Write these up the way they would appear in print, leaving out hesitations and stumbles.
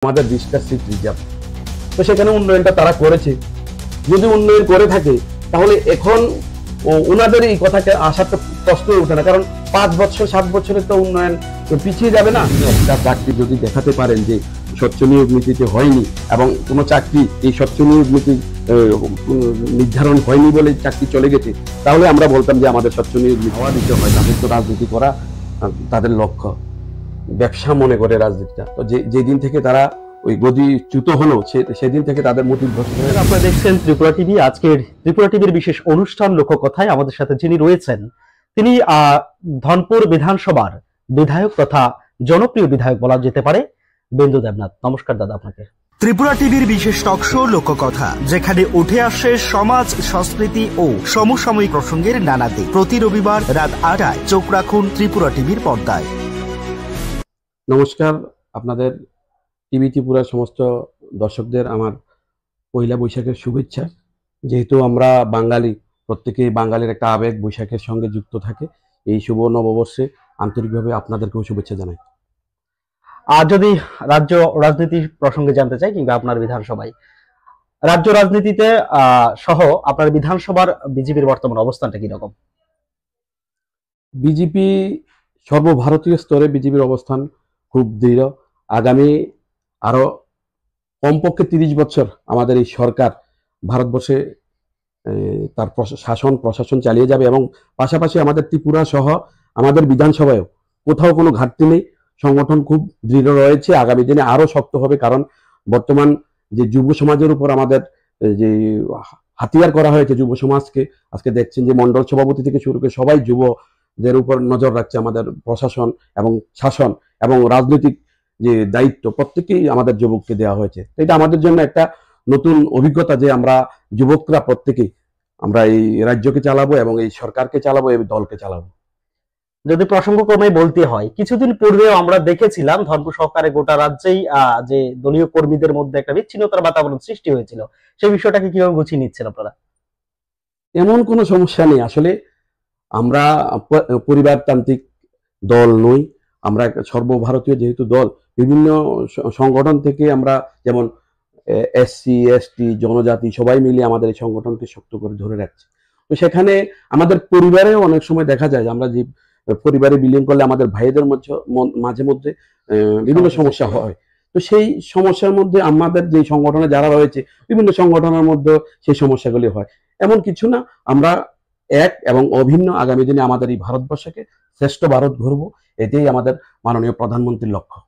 আমাদের 20টা seat reserve, তো সেখানে উন্নয়নটা তারা করেছে। যদি উন্নয়ন করে থাকে তাহলে এখন ওনাদের এই কথাকে আসার তো প্রশ্নই ওঠে না, কারণ 5 বছর 7 বছরে তো উন্নয়ন পিছিয়ে যাবে না। একটা চাকরি যদি দেখাতে পারেন যে স্বচ্ছ নিয়োগ নীতিতে হয়নি এবং কোনো চাকরি এই স্বচ্ছ নিয়োগ নীতি নির্ধারণ হয়নি বলে চাকরি চলে গেছে, তাহলে আমরা বলতাম যে আমাদের স্বচ্ছ নিয়োগ হওয়া দিতে হয়। তাদের তো রাজনীতি করা তাদের লক্ষ্য, ব্যবসা মনে করে রাজনীতিটা। তো যেদিন থেকে তারা ওই গদিচ্যুত হলো সেদিন থেকে তাদের মোটিভ ভ্রষ্ট হয়ে। আপনারা দেখছেন ত্রিপুরা টিভি। আজকের ত্রিপুরা টিভির বিশেষ অনুষ্ঠান লোককথায় আমাদের সাথে যিনি রয়েছেন তিনি ধনপুর বিধানসভার বিধায়ক তথা জনপ্রিয় বিধায়ক বলা যেতে পারে বেন্দু দেবনাথ। নমস্কার দাদা আপনাকে। ত্রিপুরা টিভির বিশেষ টক শো লোককথা, যেখানে উঠে আসে সমাজ, সংস্কৃতি ও সমসাময়িক প্রসঙ্গের নানা দিক। প্রতি রবিবার রাত 8টায় চোখ রাখুন ত্রিপুরা টিভির পর্দায়। নমস্কার, আপনাদের টিভি ত্রিপুরার সমস্ত দর্শকদের আমার পয়লা বৈশাখের শুভেচ্ছা। যেহেতু আমরা বাঙালি, প্রত্যেকেই বাঙালির একটা আবেগ বৈশাখের সঙ্গে যুক্ত থাকে। এই শুভ নববর্ষে আন্তরিকভাবে আপনাদেরকেও শুভেচ্ছা জানাই। আর যদি রাজ্য রাজনীতির প্রসঙ্গে জানতে চাই, কিংবা আপনার বিধানসভায় রাজ্য রাজনীতিতে সহ আপনার বিধানসভার বিজেপির বর্তমান অবস্থানটা কিরকম? বিজেপি সর্বভারতীয় স্তরে বিজেপির অবস্থান খুব দৃঢ়। আগামী আরো কমপক্ষে 30 বছর আমাদের এই সরকার ভারতবর্ষে তার শাসন প্রশাসন চালিয়ে যাবে, এবং পাশাপাশি আমাদের ত্রিপুরা সহ আমাদের বিধানসভায়ও কোথাও কোনো ঘাটতি নেই। সংগঠন খুব দৃঢ় রয়েছে, আগামী দিনে আরো শক্ত হবে। কারণ বর্তমান যে যুব সমাজের উপর আমাদের যে হাতিয়ার করা হয়েছে যুব সমাজকে, আজকে দেখছেন যে মন্ডল সভাপতি থেকে শুরু করে সবাই যুবদের উপর নজর রাখছে। আমাদের প্রশাসন এবং শাসন এবং রাজনৈতিক যে দায়িত্ব প্রত্যেকেই আমাদের যুবককে দেওয়া হয়েছে। এটা আমাদের জন্য একটা নতুন অভিজ্ঞতা যে আমরা যুবকরা প্রত্যেকেই আমরা এই রাজ্যকে চালাবো এবং এই সরকারকে চালাবো, এই দলকে চালাবো। যদি প্রসঙ্গক্রমে বলতে হয়, কিছুদিন পূর্বেও আমরা দেখেছিলাম ধনপুর সহকারে গোটা রাজ্যেই যে দলীয় কর্মীদের মধ্যে একটা বিচ্ছিন্নতার বাতাবরণ সৃষ্টি হয়েছিল, সেই বিষয়টাকে কিভাবে গুছিয়ে নিচ্ছেন আপনারা? এমন কোনো সমস্যা নেই। আসলে আমরা পরিবারতান্ত্রিক দল নই, আমরা সর্বভারতীয় যেহেতু দল, বিভিন্ন সংগঠন থেকে আমরা, যেমন এসসি এসটি জনজাতি সবাই মিলে আমাদের এই সংগঠনকে শক্ত করে ধরে রাখছে। তো সেখানে আমাদের পরিবারেও অনেক সময় দেখা যায় যে আমরা যে পরিবারে বিলীন করলে আমাদের ভাইদের মাঝে মধ্যে বিভিন্ন সমস্যা হয়। তো সেই সমস্যার মধ্যে আমাদের যে সংগঠনে যারা রয়েছে বিভিন্ন সংগঠনের মধ্যে সেই সমস্যাগুলি হয়, এমন কিছু না। আমরা এক এবং অভিন্ন। আগামী দিনে আমাদের এই ভারতবর্ষকে শ্রেষ্ঠ ভারত গড়ব, এটাই আমাদের মাননীয় প্রধানমন্ত্রীর লক্ষ্য।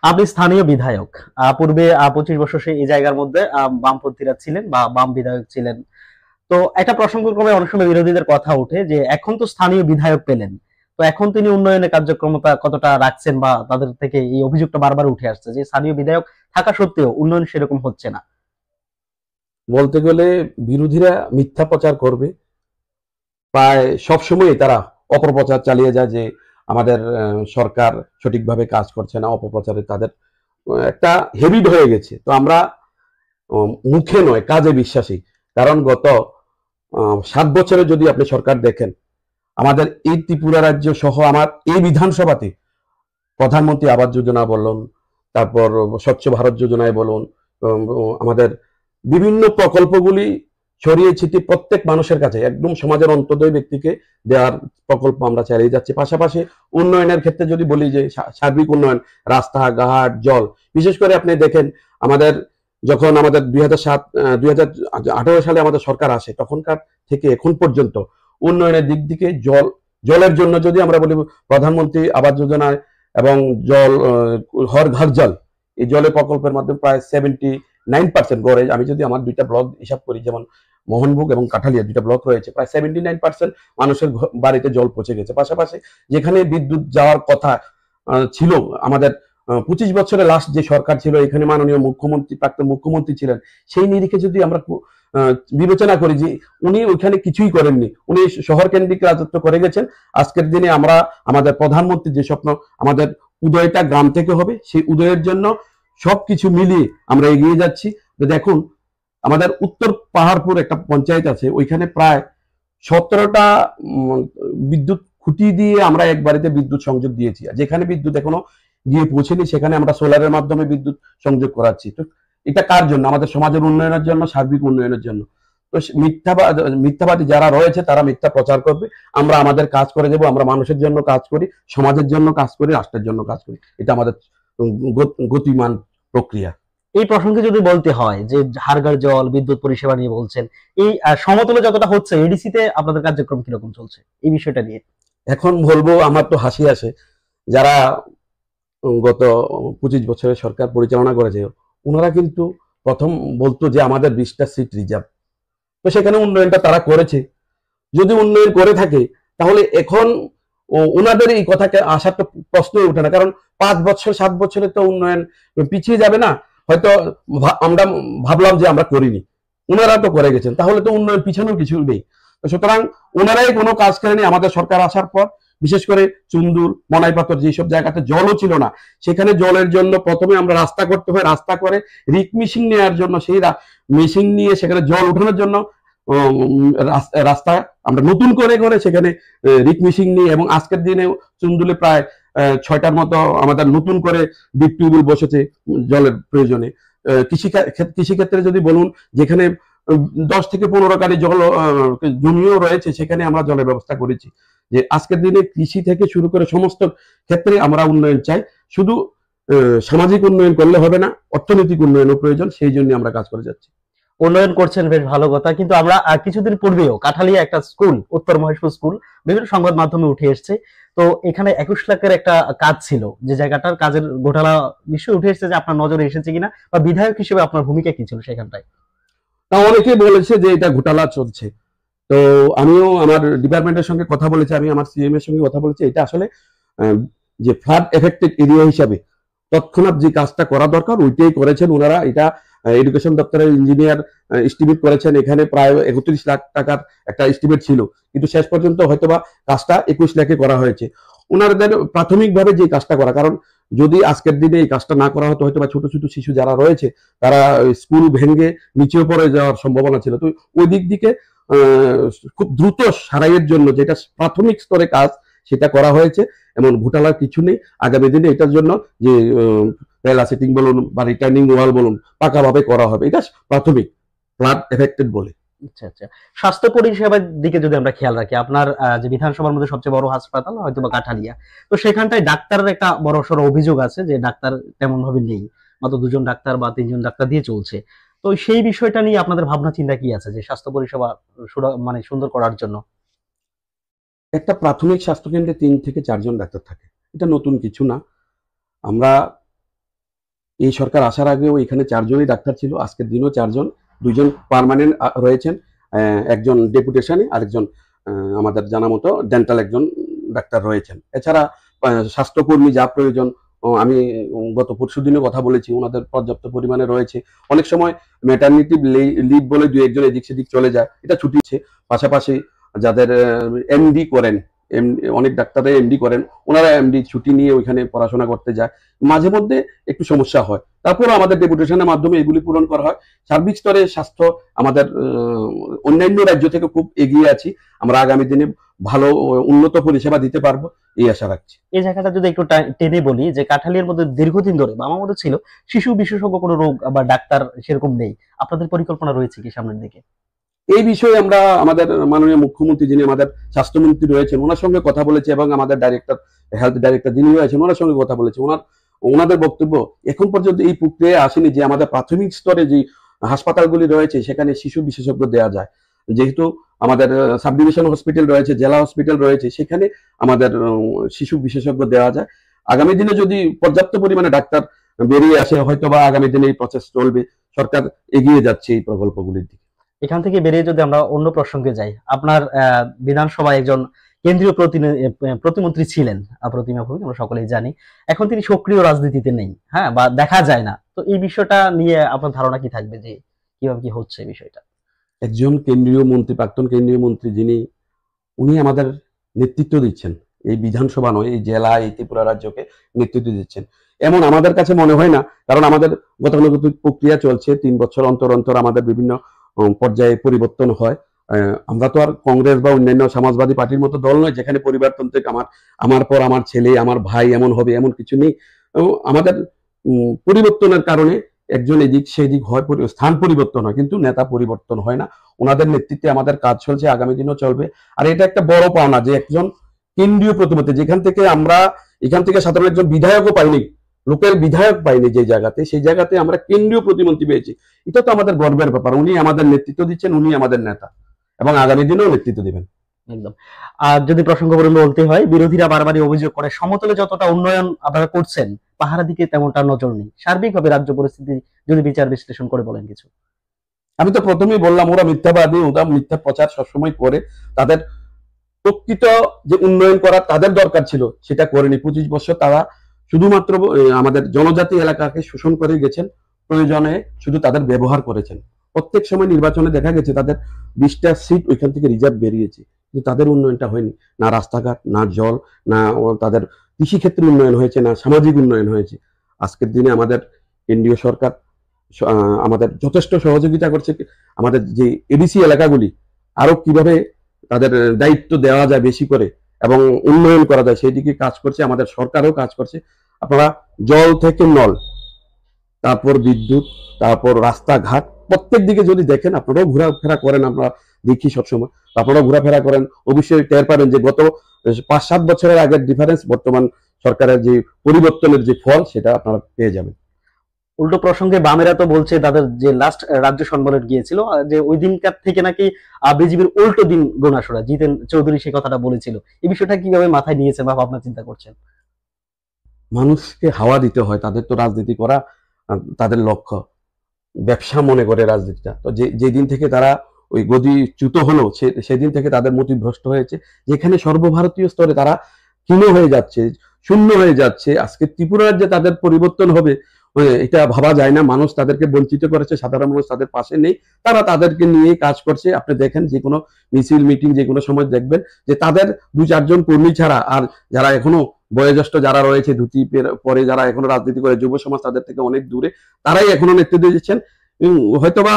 আপনি স্থানীয় বিধায়ক, পূর্বে 25 বছর এই জায়গার মধ্যে বামপন্থীরা ছিলেন বা বাম বিধায়ক ছিলেন। তো একটা প্রসঙ্গক্রমে অনেক সময় বিরোধীদের কথা ওঠে যে এখন তো স্থানীয় বিধায়ক পেলেন, তো এখন তিনি উন্নয়নের কার্যক্রমতা কতটা রাখছেন, বা তাদের থেকে এই অভিযোগটা বারবার উঠে আসছে যে স্থানীয় বিধায়ক থাকা সত্ত্বেও উন্নয়ন সেরকম হচ্ছে না। বলতে গেলে বিরোধীরা মিথ্যা প্রচার করবে, প্রায় সবসময় তারা অপপ্রচার চালিয়ে যায় যে আমাদের সরকার সঠিকভাবে কাজ করছে না। অপপ্রচারে তাদের একটা হেবিট হয়ে গেছে। তো আমরা মুখে নয় কাজে বিশ্বাসী। কারণ গত 7 বছরে যদি আপনি সরকার দেখেন, আমাদের এই ত্রিপুরা রাজ্য সহ আমার এই বিধানসভাতে প্রধানমন্ত্রী আবাস যোজনা বলুন, তারপর স্বচ্ছ ভারত যোজনায় বলুন, আমাদের বিভিন্ন প্রকল্পগুলি ছড়িয়ে ছিটিয়ে প্রত্যেক মানুষের কাছে একদম সমাজের অন্তর্দয় ব্যক্তিকে দেওয়ার প্রকল্প আমরা চালিয়ে যাচ্ছি। পাশাপাশি উন্নয়নের ক্ষেত্রে যদি বলি যে সার্বিক উন্নয়ন, রাস্তাঘাট, জল, বিশেষ করে আপনি দেখেন আমাদের যখন আমাদের 2018 সালে আমাদের সরকার আসে, তখনকার থেকে এখন পর্যন্ত উন্নয়নের দিক থেকে জলের জন্য যদি আমরা বলি প্রধানমন্ত্রী আবাস যোজনায় এবং জল হর ঘর জল, এই জলের প্রকল্পের মাধ্যমে প্রায় 79% গড়ে, আমি যদি আমার 2টা ব্লক হিসাব করি, যেমন মোহনভোগ এবং কাঠালিয়া 2টা ব্লক রয়েছে, প্রায় 79% মানুষের বাড়িতে জল পৌঁছে গেছে। পাশাপাশি যেখানে বিদ্যুৎ যাওয়ার কথা ছিল, আমাদের 25 বছরে লাস্ট যে সরকার ছিল, এখানে মাননীয় মুখ্যমন্ত্রী, প্রাক্তন মুখ্যমন্ত্রী ছিলেন, সেই নিরিখে যদি আমরা বিবেচনা করি যে উনি ওইখানে কিছুই করেননি, উনি শহর কেন্দ্রিক রাজত্ব করে গেছেন। আজকের দিনে আমরা আমাদের প্রধানমন্ত্রীর যে স্বপ্ন, আমাদের উদয়টা গ্রাম থেকে হবে, সেই উদয়ের জন্য সবকিছু মিলিয়ে আমরা এগিয়ে যাচ্ছি। তো দেখুন, আমাদের উত্তর পাহাড়পুর একটা পঞ্চায়েত আছে, ওইখানে প্রায় 17টা বিদ্যুৎ খুঁটি দিয়ে আমরা এক বাড়িতে বিদ্যুৎ সংযোগ দিয়েছি, যেখানে বিদ্যুৎ এখনো গিয়ে পৌঁছেনি, সেখানে আমরা সোলারের মাধ্যমে বিদ্যুৎ সংযোগ করাচ্ছি। তো এটা কার জন্য? আমাদের সমাজের উন্নয়নের জন্য, সার্বিক উন্নয়নের জন্য। তো মিথ্যাবাদী যারা রয়েছে তারা মিথ্যা প্রচার করবে, আমরা আমাদের কাজ করে দেবো। আমরা মানুষের জন্য কাজ করি, সমাজের জন্য কাজ করি, রাষ্ট্রের জন্য কাজ করি। এটা আমাদের গতিমান প্রক্রিয়া। এই প্রসঙ্গে যদি বলতে হয় যে হাড়গাড় জল বিদ্যুৎ পরিষেবা নিয়ে বলছেন, এই সমতলে যতটা হচ্ছে এডিসি তে আপনাদের কার্যক্রম কিরকম চলছে এই বিষয়টা নিয়ে? এখন বলবো, আমার তো হাসি আসে, যারা গত 25 বছরের সরকার পরিচালনা করেছে, ওনারা কিন্তু প্রথম বলতো যে আমাদের 20টা সিট রিজার্ভ। তো সেখানে উন্নয়নটা তারা করেছে। যদি উন্নয়ন করে থাকে তাহলে এখন ওনাদের এই কথাকে আসার তো প্রশ্নই ওঠে না, কারণ 5 বছর 7 বছরে তো উন্নয়ন পিছিয়ে যাবে না। হয়তো আমরা ভাবলাম যে আমরা করিনি, ওনারা তো করে গেছেন, তাহলে তো উন্নয়ন পিছনেও কিছু নেই। সুতরাং ওনারাই কোনো কাজ করেনি। আমাদের সরকার আসার পর বিশেষ করে চুন্দুর, মনাইপাথর যেসব জায়গাতে জলও ছিল না, সেখানে জলের জন্য প্রথমে আমরা রাস্তা করতে হয়, রাস্তা করে রিক মিশিং নেওয়ার জন্য, সেই মেশিন নিয়ে সেখানে জল ওঠানোর জন্য রাস্তা আমরা নতুন করে করে সেখানে রিক মিশিং নিয়ে, এবং আজকের দিনে চুন্দুলে প্রায় 6টার মতো আমাদের নতুন করে ডিপ টিউবওয়েল বসেছে জলের প্রয়োজনে। কৃষিক্ষেত্রে যদি বলুন, যেখানে 10 থেকে 15 কানি জল জমিও রয়েছে, সেখানে আমরা জলের ব্যবস্থা করেছি। যে আজকের দিনে কৃষি থেকে শুরু করে সমস্ত ক্ষেত্রে আমরা উন্নয়ন চাই। শুধু সামাজিক উন্নয়ন করলে হবে না, অর্থনৈতিক উন্নয়নও প্রয়োজন। সেই জন্য আমরা কাজ করে যাচ্ছি। উন্নয়ন করছেন, বেশ ভালো কথা। কিন্তু আমরা কিছুদিন পূর্বেও কাঠালিয়া একটা স্কুল, উত্তর মহেশপুর স্কুল, বিভিন্ন সংবাদ মাধ্যমে উঠে এসছে। তো এখানে 21 লাখের একটা কাজ ছিল, যে জায়গাটার কাজের ঘোটালা নিশ্চয়ই উঠে এসেছে, যে আপনার নজরে এসেছে কিনা, বা বিধায়ক হিসেবে আপনার ভূমিকা কি ছিল সেখানটায়? তা অনেকে বলেছে যে এটা ঘোটালা চলছে। তো আমিও আমার ডিপার্টমেন্টের সঙ্গে কথা বলেছি, আমি আমার সিএম এর সঙ্গে কথা বলেছি। এটা আসলে যে ফ্লাড এফেক্টেড এরিয়া হিসাবে তৎক্ষণাৎ যে কাজটা করা দরকার ওইটাই করেছেন ওনারা। এটা এডুকেশন দপ্তরের ইঞ্জিনিয়ার এস্টিমেট করেছেন, এখানে প্রায় 31 লাখ টাকার একটা এস্টিমেট ছিল, কিন্তু শেষ পর্যন্ত হয়তোবা কাজটা 21 লাখে করা হয়েছে। ওনাদের প্রাথমিকভাবে যে কাজটা করা, কারণ যদি আজকের দিনে এই কাজটা না করা হতো, হয়তোবা ছোট ছোট শিশু যারা রয়েছে তারা স্কুল ভেঙে নিচেও পড়ে যাওয়ার সম্ভাবনা ছিল। তো ওই দিক থেকে খুব দ্রুত সারাইয়ের জন্য যেটা প্রাথমিক স্তরে কাজ, সেটা করা হয়েছে। এমন ঘোটালার কিছু নেই। আগামী দিনে এটার জন্য যে রেলা সেটিং বলুন বা রিটার্নিং ওয়াল বলুন, পাকাভাবে করা হবে। এটা প্রাথমিক ফ্লাড এফেক্টেড বলে। আচ্ছা আচ্ছা। স্বাস্থ্য পরিষেবার দিকে যদি আমরা খেয়াল রাখি, আপনার যে বিধানসভার মধ্যে সবচেয়ে বড় হাসপাতাল হয়তো বা কাঠালিয়া, তো সেখানটায় ডাক্তারের একটা বড় সড়ো অভিযোগ আছে যে ডাক্তার তেমন ভাবে নেই, মাত্র 2জন ডাক্তার বা 3জন ডাক্তার দিয়ে চলছে। তো সেই বিষয়টা নিয়ে আপনাদের ভাবনা চিন্তা কি আছে, যে স্বাস্থ্য পরিষেবা মানে সুন্দর করার জন্য? একটা প্রাথমিক স্বাস্থ্যকেন্দ্রে 3 থেকে 4 জন ডাক্তার থাকে, এটা নতুন কিছু না। আমরা এই সরকার আসার আগেও এখানে 4 জনই ডাক্তার ছিল, আজকের দিনও 4 জন, 2 জন পার্মানেন্ট রয়েছেন, একজন ডেপুটেশনে, আরেকজন আমাদের জানা মতো ডেন্টাল একজন ডাক্তার রয়েছেন। এছাড়া স্বাস্থ্যকর্মী যা প্রয়োজন, আমি গত পরশুদিনও কথা বলেছি, ওনাদের পর্যাপ্ত পরিমাণে রয়েছে। অনেক সময় ম্যাটারনিটি লিভ বলে 2-1 এদিক সেদিক চলে যায়, এটা ছুটিছে। পাশাপাশি যাদের এমডি করেন, অনেক ডাক্তাররা এমডি করেন, ওনারা এমডি ছুটি নিয়ে ওইখানে পড়াশোনা করতে যায়, মাঝে মধ্যে একটু সমস্যা হয়। তারপরে আমাদের ডেপুটেশনের মাধ্যমে এগুলি পূরণ করা হয়। সার্বিক স্তরে স্বাস্থ্য আমাদের অন্যান্য রাজ্য থেকে খুব এগিয়ে আছি। আমরা আগামী দিনে ভালো উন্নত পরিষেবা দিতে পারবো, এই আশা রাখছি। এই জায়গাটা যদি একটু টেনে বলি, যে কাঠালিয়ার মধ্যে দীর্ঘদিন ধরে বা আমার মধ্যে ছিল শিশু বিশেষজ্ঞ কোনো রোগ বা ডাক্তার সেরকম নেই। আপনাদের পরিকল্পনা রয়েছে কি সামনের দিকে? এই বিষয়ে আমরা আমাদের মাননীয় মুখ্যমন্ত্রী, যিনি আমাদের স্বাস্থ্যমন্ত্রী রয়েছেন, ওনার সঙ্গে কথা বলেছি, এবং আমাদের ডাইরেক্টর, হেলথ ডাইরেক্টর যিনি রয়েছেন, ওনার সঙ্গে কথা বলেছি। ওনাদের বক্তব্য এখন পর্যন্ত এই প্রক্রিয়া আসেনি যে আমাদের প্রাথমিক স্তরে যে হাসপাতালগুলি রয়েছে সেখানে শিশু বিশেষজ্ঞ দেওয়া যায়। যেহেতু আমাদের সাব ডিভিশন হসপিটাল রয়েছে, জেলা হসপিটাল রয়েছে, সেখানে আমাদের শিশু বিশেষজ্ঞ দেওয়া যায়। আগামী দিনে যদি পর্যাপ্ত পরিমাণে ডাক্তার বেরিয়ে আসে, হয়তো বা আগামী দিনে এই প্রসেস চলবে। সরকার এগিয়ে যাচ্ছে এই প্রকল্পগুলির দিকে। এখান থেকে বেরিয়ে যদি আমরা অন্য প্রসঙ্গে যাই, আপনার বিধানসভায় একজন কেন্দ্রীয় প্রতিমন্ত্রী ছিলেন প্রতিমা ভৌমিক, আমরা সকলেই জানি। এখন তিনি সক্রিয় রাজনীতিতে নেই, হ্যাঁ, বা দেখা যায় না। তো এই বিষয়টা নিয়ে আপনার ধারণা কি থাকবে, যে কিভাবে কি হচ্ছে বিষয়টা? একজন কেন্দ্রীয় মন্ত্রী, প্রাক্তন কেন্দ্রীয় মন্ত্রী, উনি আমাদের নেতৃত্ব দিচ্ছেন, এই বিধানসভা নয়, এই জেলা, এই ত্রিপুরা রাজ্যকে নেতৃত্ব দিচ্ছেন, এমন আমাদের কাছে মনে হয় না। কারণ আমাদের গতানুগতিক প্রক্রিয়া চলছে, 3 বছর অন্তর অন্তর আমাদের বিভিন্ন পর্যায়ে পরিবর্তন হয়। আমরা তো আর কংগ্রেস বা অন্যান্য সমাজবাদী পার্টির মতো দল নয়, যেখানে পরিবর্তন থেকে আমার পর আমার ছেলে, আমার ভাই এমন হবে, এমন কিছু নেই। আমাদের পরিবর্তনের কারণে একজন এদিক সেদিক হয়, স্থান পরিবর্তন হয়, কিন্তু নেতা পরিবর্তন হয় না। ওনাদের নেতৃত্বে আমাদের কাজ চলছে, আগামী দিনও চলবে। আর এটা একটা বড় পাওনা যে একজন কেন্দ্রীয় প্রতিমন্ত্রী, যেখান থেকে আমরা এখান থেকে সাধারণ একজন বিধায়কও পাইনি, লোকের বিধায়ক পাইনি যে জায়গাতে, সেই জায়গাতে আমরা কেন্দ্রীয় প্রতিমন্ত্রী পেয়েছি। এটা তো আমাদের গর্বের ব্যাপার। উনি আমাদের নেতৃত্ব দিচ্ছেন, উনি আমাদের নেতা এবং আগামী দিনেও নেতৃত্ব দিবেন। একদম। আর যদি প্রসঙ্গ করে বলতে হয়, বিরোধীরা বারবারই অভিযোগ করে সমতলে যতটা উন্নয়ন আপনারা করছেন, পাহাড়ের দিকে তেমনটা নজর নেই। সার্বিকভাবে রাজ্য পরিস্থিতি যদি বিচার বিশ্লেষণ করে বলেন কিছু। আমি তো প্রথমেই বললাম, ওরা মিথ্যাবাদী, ওরা মিথ্যা প্রচার সবসময় করে। তাদের প্রকৃত যে উন্নয়ন করা তাদের দরকার ছিল সেটা করেনি। 25 বছর তারা শুধুমাত্র আমাদের জনজাতি এলাকাকে শোষণ করে গেছেন, প্রয়োজনে শুধু তাদের ব্যবহার করেছেন। প্রত্যেক সময় নির্বাচনে দেখা গেছে তাদের 20টা সিট ওইখান থেকে রিজার্ভ বেরিয়েছে, কিন্তু তাদের উন্নয়নটা হয়নি। না রাস্তাঘাট, না জল, না তাদের কৃষিক্ষেত্রে উন্নয়ন হয়েছে, না সামাজিক উন্নয়ন হয়েছে। আজকের দিনে আমাদের কেন্দ্রীয় সরকার আমাদের যথেষ্ট সহযোগিতা করছে। আমাদের যে এডিসি এলাকাগুলি আরো কিভাবে তাদের দায়িত্ব দেওয়া যায় বেশি করে এবং উন্নয়ন করা যায় সেই দিকে কাজ করছে, আমাদের সরকারও কাজ করছে। আপনারা জল থেকে নল, তারপর বিদ্যুৎ, তারপর রাস্তাঘাট, প্রত্যেক দিকে যদি দেখেন, আপনারাও ঘোরাফেরা করেন, আমরা দেখি সবসময়, আপনারাও ঘোরাফেরা করেন, অবশ্যই টের পাবেন যে গত 5-7 বছরের আগের ডিফারেন্স, বর্তমান সরকারের যে পরিবর্তনের যে ফল সেটা আপনারা পেয়ে যাবেন। উল্টো প্রসঙ্গে বামেরা তো বলছে তাদের যে লাস্ট রাজ্য সম্মেলন গিয়েছিল, যে ওই দিনকার থেকে নাকি বিজেপির উল্টো দিন গোনাসোরা, জিতেন চৌধুরী সে কথাটা বলেছিল। এই বিষয়টা কিভাবে মাথায় নিয়েছেন বা ভাবনা চিন্তা করছেন? মানুষকে হাওয়া দিতে হয়, তাদের তো রাজনীতি করা তাদের লক্ষ্য, ব্যবসা মনে করে রাজনীতিটা। তো যেদিন থেকে তারা ওই গদিচ্যুত হলো, সেদিন থেকে তাদের মতিভ্রষ্ট হয়েছে, যেখানে সর্বভারতীয় স্তরে তারা ক্ষীণ হয়ে যাচ্ছে, শূন্য হয়ে যাচ্ছে। আজকে ত্রিপুরা রাজ্যে তাদের পরিবর্তন হবে এটা ভাবা যায় না। মানুষ তাদেরকে বঞ্চিত করেছে, সাধারণ মানুষ তাদের পাশে নেই, তারা তাদেরকে নিয়ে কাজ করছে। আপনি দেখেন যে কোনো মিছিল মিটিং যে কোনো সময় দেখবেন যে তাদের 2-4 জন কর্মী ছাড়া আর যারা এখনো বয়োজ্যেষ্ঠ যারা রয়েছে, ধুতি পরে যারা এখনো রাজনীতি করে, যুব সমাজ তাদের থেকে অনেক দূরে, তারাই এখনো নেতৃত্ব দিচ্ছেন। হয়তোবা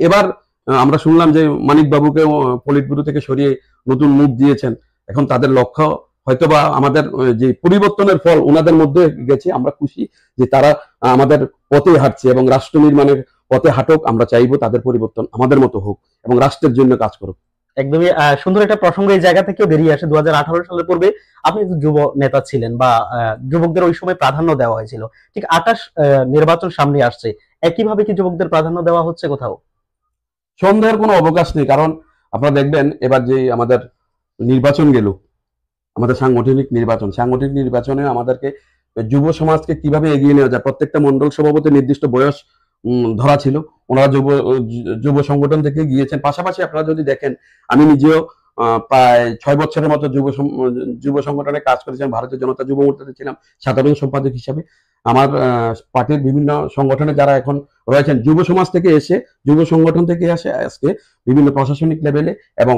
এবার আমরা শুনলাম যে মানিক বাবুকে পলিট ব্যুরো থেকে সরিয়ে নতুন মুখ দিয়েছেন। এখন তাদের লক্ষ্য হয়তোবা আমাদের যে পরিবর্তনের ফল ওনাদের মধ্যে গেছে। আমরা খুশি যে তারা আমাদের পথে হাঁটছে এবং রাষ্ট্র নির্মাণের পথে হাঁটুক। আমরা চাইবো তাদের পরিবর্তন আমাদের মতো হোক এবং রাষ্ট্রের জন্য কাজ করুক। একদমই সুন্দর একটা প্রসঙ্গ এই জায়গা থেকেও বেরিয়ে আসে। 2018 সালের পূর্বে আপনি যুব নেতা ছিলেন বা যুবকদের ওই সময় প্রাধান্য দেওয়া হয়েছিল। ঠিক 28 নির্বাচন সামনে আসছে, একইভাবে কি যুবকদের প্রাধান্য দেওয়া হচ্ছে কোথাও? সন্দেহের কোনো অবকাশ নেই, কারণ আপনারা দেখবেন এবার যে আমাদের নির্বাচন গেল, আমাদের সাংগঠনিক নির্বাচনে আমাদেরকে যুব সমাজকে কিভাবে এগিয়ে নেওয়া যায়, প্রত্যেকটা মন্ডল সভাপতি নির্দিষ্ট বয়স ধরা ছিল। ওনারা যুব সংগঠন থেকে গিয়েছেন। পাশাপাশি আপনারা যদি দেখেন, আমি নিজেও প্রায় 6 বছরের মতো যুব সংগঠনে কাজ করেছেন। ভারতীয় জনতা যুব মোর্চাতে ছিলাম সাধারণ সম্পাদক হিসাবে। আমার পার্টির বিভিন্ন সংগঠনে যারা এখন রয়েছেন, যুব সমাজ থেকে এসে, যুব সংগঠন থেকে আসে আজকে বিভিন্ন প্রশাসনিক লেভেলে এবং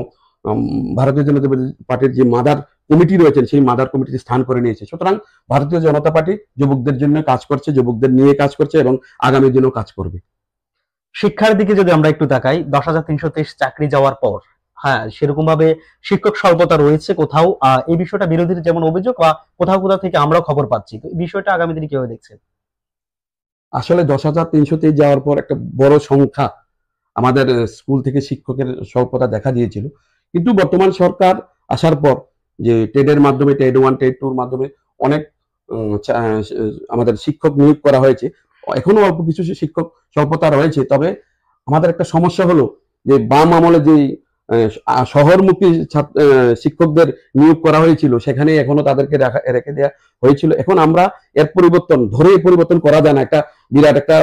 ভারতীয় জনতা পার্টির যে মাদার কমিটি রয়েছেন সেই মাদার কমিটিতে স্থান করে নিয়েছে। সুতরাং ভারতীয় জনতা পার্টি যুবকদের জন্য কাজ করছে, যুবকদের নিয়ে কাজ করছে এবং আগামী দিনেও কাজ করবে। শিক্ষার দিকে যদি আমরা একটু তাকাই, 10,323 চাকরি যাওয়ার পর, হ্যাঁ, সেরকম ভাবে শিক্ষক স্বল্পতা রয়েছে কোথাও। এই বিষয়টা বিরোধীর যেমন অভিযোগ, বা কোথাও থেকে আমরাও খবর পাচ্ছি। তো এই বিষয়টা আগামী দিনে কিভাবে দেখছেন? আসলে 10,323 যাওয়ার পর একটা বড় সংখ্যা আমাদের স্কুল থেকে শিক্ষকের স্বল্পতা দেখা দিয়েছিল। কিন্তু বর্তমান সরকার আসার পর যে টেডের মাধ্যমে, টেড 1 টেড 2 মাধ্যমে অনেক আমাদের শিক্ষক নিয়োগ করা হয়েছে। এখনো অল্প কিছু শিক্ষক স্বল্পতা রয়েছে। তবে আমাদের একটা সমস্যা হলো যে বাম আমলে যে শহরমুখী শিক্ষকদের নিয়োগ করা হয়েছিল, সেখানে এখনো তাদেরকে রেখে দেওয়া হয়েছিল। এখন আমরা এর পরিবর্তন করা যায় না, একটা বিরাট একটা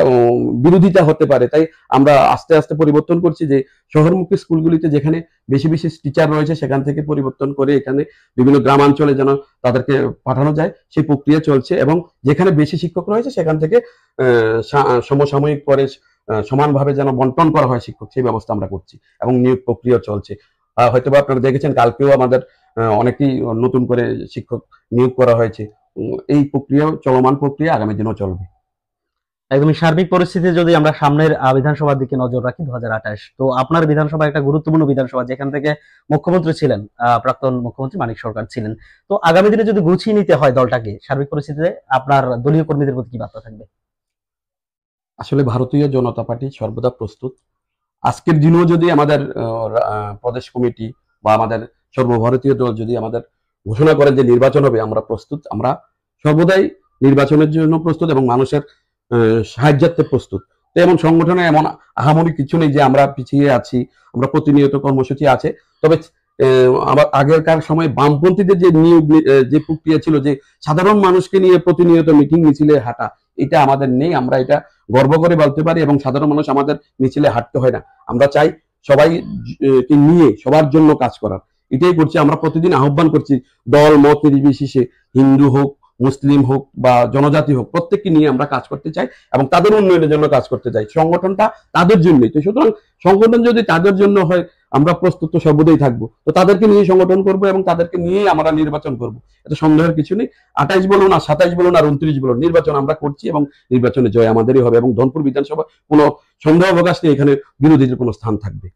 বিরোধিতা হতে পারে। তাই আমরা আস্তে আস্তে পরিবর্তন করছি যে শহরমুখী স্কুলগুলিতে যেখানে বেশি টিচার রয়েছে সেখান থেকে পরিবর্তন করে এখানে বিভিন্ন গ্রামাঞ্চলে যেন তাদেরকে পাঠানো যায় সেই প্রক্রিয়া চলছে। এবং যেখানে বেশি শিক্ষক রয়েছে সেখান থেকে সমসাময়িক পরে সমানভাবে যেন বন্টন করা হয় শিক্ষক, সেই ব্যবস্থা আমরা করছি এবং নিয়োগ প্রক্রিয়া চলছে। হয়তোবা আপনারা দেখেছেন কালকেও আমাদের অনেকেই নতুন করে শিক্ষক নিয়োগ করা হয়েছে। এই প্রক্রিয়া চলমান প্রক্রিয়া আগামী দিনও চলবে। একদমই সার্বিক পরিস্থিতি যদি আমরা সামনের বিধানসভার দিকে নজর রাখি 2028, তো আপনার বিধানসভা একটা গুরুত্বপূর্ণ বিধানসভা, যেখান থেকে মুখ্যমন্ত্রী ছিলেন প্রাক্তন মুখ্যমন্ত্রী মানিক সরকার ছিলেন। তো আগামী দিনে যদি গুছিয়ে নিতে হয় দলটাকে, সার্বিক পরিস্থিতিতে আপনার দলীয় কর্মীদের প্রতি কি বার্তা থাকবে? আসলে ভারতীয় জনতা পার্টি সর্বদা প্রস্তুত। আজকের দিনেও যদি আমাদের প্রদেশ কমিটি বা আমাদের সর্বভারতীয় দল যদি আমাদের ঘোষণা করেন যে নির্বাচন হবে, আমরা প্রস্তুত। আমরা সর্বদাই নির্বাচনের জন্য প্রস্তুত এবং মানুষের সাহায্যার্থে প্রস্তুত। তো এমন সংগঠনে এমন আহামরি কিছু নেই যে আমরা পিছিয়ে আছি, আমরা প্রতিনিয়ত কর্মসূচি আছে। তবে আমার আগেরকার সময় বামপন্থীদের যে নিয়োগ যে প্রক্রিয়া ছিল, যে সাধারণ মানুষকে নিয়ে প্রতিনিয়ত মিটিং মিছিলে হাঁটা, এটা আমাদের নেই। আমরা এটা গর্ব করে বলতে পারি এবং সাধারণ মানুষ আমাদের মিছিলে হাঁটতে হয় না। আমরা চাই সবাই কে নিয়ে সবার জন্য কাজ করার, এটাই করছি। আমরা প্রতিদিন আহ্বান করছি দল মত নির্বিশেষে, হিন্দু হোক, মুসলিম হোক বা জনজাতি হোক, প্রত্যেককে নিয়ে আমরা কাজ করতে চাই এবং তাদের উন্নয়নের জন্য কাজ করতে চাই। সংগঠনটা তাদের জন্যই। তো সুতরাং সংগঠন যদি তাদের জন্য হয়, আমরা প্রস্তুত তো সর্বদাই থাকবো। তো তাদেরকে নিয়ে সংগঠন করব এবং তাদেরকে নিয়ে আমরা নির্বাচন করব, এত সন্দেহের কিছু নেই। 28 বলুন আর 27 বলুন আর 29 বলুন, নির্বাচন আমরা করছি এবং নির্বাচনে জয় আমাদেরই হবে। এবং ধনপুর বিধানসভা কোনো সন্দেহ অবকাশ নেই, এখানে বিরোধীদের কোনো স্থান থাকবে।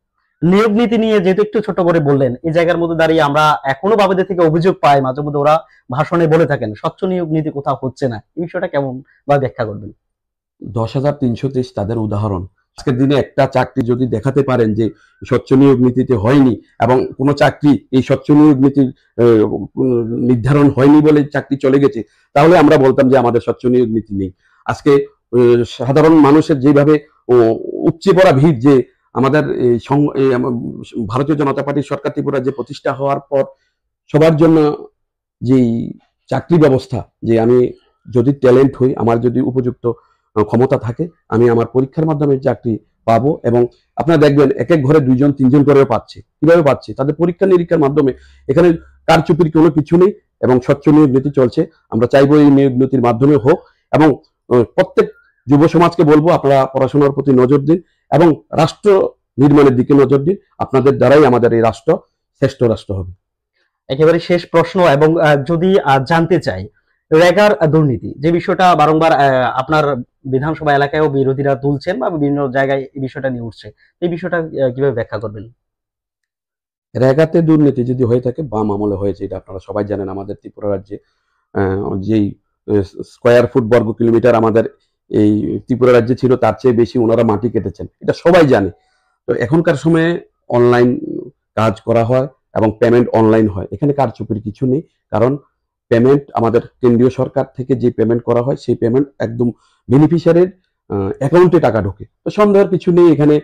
নিয়োগ নীতি নিয়ে যেহেতু একটু ছোট করে বললেন, এই জায়গার মধ্যে দাঁড়িয়ে আমরা এখনো বাবুদের থেকে অভিযোগ পাই, মাঝে মধ্যে ওরা ভাষণে বলে থাকেন স্বচ্ছ নিয়োগ নীতি কোথাও হচ্ছে না। এই বিষয়টা কেমন বা ব্যাখ্যা করবেন? 10,323 তাদের উদাহরণ। আজকের দিনে একটা চাকরি যদি দেখাতে পারেন যে স্বচ্ছ নিয়োগ নীতিতে হয়নি এবং কোনো চাকরি এই স্বচ্ছ নিয়োগ নীতির নির্ধারণ হয়নি বলে চাকরি চলে গেছে, তাহলে আমরা বলতাম যে আমাদের স্বচ্ছ নিয়োগ নীতি নেই। আজকে সাধারণ মানুষের যেভাবে উপচে পড়া ভিড়, যে আমাদের ভারতীয় জনতা পার্টির সরকার ত্রিপুরা যে প্রতিষ্ঠা হওয়ার পর সবার জন্য যেই চাকরি ব্যবস্থা, যে আমি যদি ট্যালেন্ট হই, আমার যদি উপযুক্ত ক্ষমতা থাকে, আমি আমার পরীক্ষার মাধ্যমে চাকরি পাবো। এবং আপনারা দেখবেন এক এক ঘরে 2 জন 3 জন করেও পাচ্ছে। কিভাবে পাচ্ছে? তাদের পরীক্ষা নিরীক্ষার মাধ্যমে। এখানে কারচুপির কোনো কিছু নেই এবং স্বচ্ছ নিয়োগ নীতি চলছে। আমরা চাইবো এই নিয়োগ নীতির মাধ্যমে হোক এবং প্রত্যেক যুব সমাজকে বলবো আপনারা পড়াশোনার প্রতি নজর দিন এবং রাষ্ট্র নির্মাণের দিকে নজর দিন। আপনাদের দ্বারাই আমাদের এই রাষ্ট্র শ্রেষ্ঠ রাষ্ট্র হবে। একেবারে শেষ প্রশ্ন, এবং যদি জানতে চাই রেগার দুর্নীতি, যে বিষয়টা বারংবার আপনার বিধানসভা এলাকায়ও বিরোধীরা তুলছেন বা বিভিন্ন জায়গায় এই বিষয়টা নিয়ে উঠছে, এই বিষয়টা কিভাবে ব্যাখ্যা করবেন? রেগাতে দুর্নীতি যদি হয়ে থাকে, বাম আমলে হয়েছে, এটা আপনারা সবাই জানেন। আমাদের ত্রিপুরা রাজ্যে যেই স্কোয়ার ফুট বর্গ কিলোমিটার আমাদের এই ত্রিপুরা রাজ্যে ছিল, তার চেয়ে বেশি ওনারা মাটি কেটেছেন, এটা সবাই জানে। তো এখনকার সময়ে অনলাইন কাজ করা হয় এবং পেমেন্ট অনলাইন হয়, এখানে কারচুপির কিছু নেই। কারণ পেমেন্ট আমাদের কেন্দ্রীয় সরকার থেকে যে পেমেন্ট করা হয়, সেই পেমেন্ট একদম বেনিফিশিয়ারির অ্যাকাউন্টে টাকা ঢোকে। তো সন্দেহের কিছু নেই, এখানে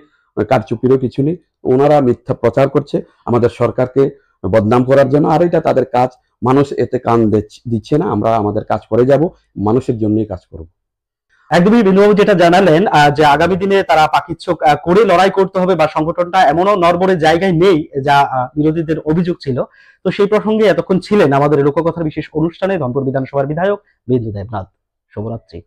কারচুপিরও কিছু নেই। ওনারা মিথ্যা প্রচার করছে আমাদের সরকারকে বদনাম করার জন্য, আর এটা তাদের কাজ। মানুষ এতে কান দিচ্ছে না। আমরা আমাদের কাজ করে যাব, মানুষের জন্যই কাজ করব। একদমই বিনুবাবু যেটা জানালেন, যে আগামী দিনে তারা পাকিচ্ছক করে লড়াই করতে হবে বা সংগঠনটা এমনও নড়বড়ে জায়গায় নেই যা বিরোধীদের অভিযোগ ছিল। তো সেই প্রসঙ্গে এতক্ষণ ছিলেন আমাদের লোককথার বিশেষ অনুষ্ঠানে ধনপুর বিধানসভার বিধায়ক বিন্দু দেবনাথ। শুভরাত্রি।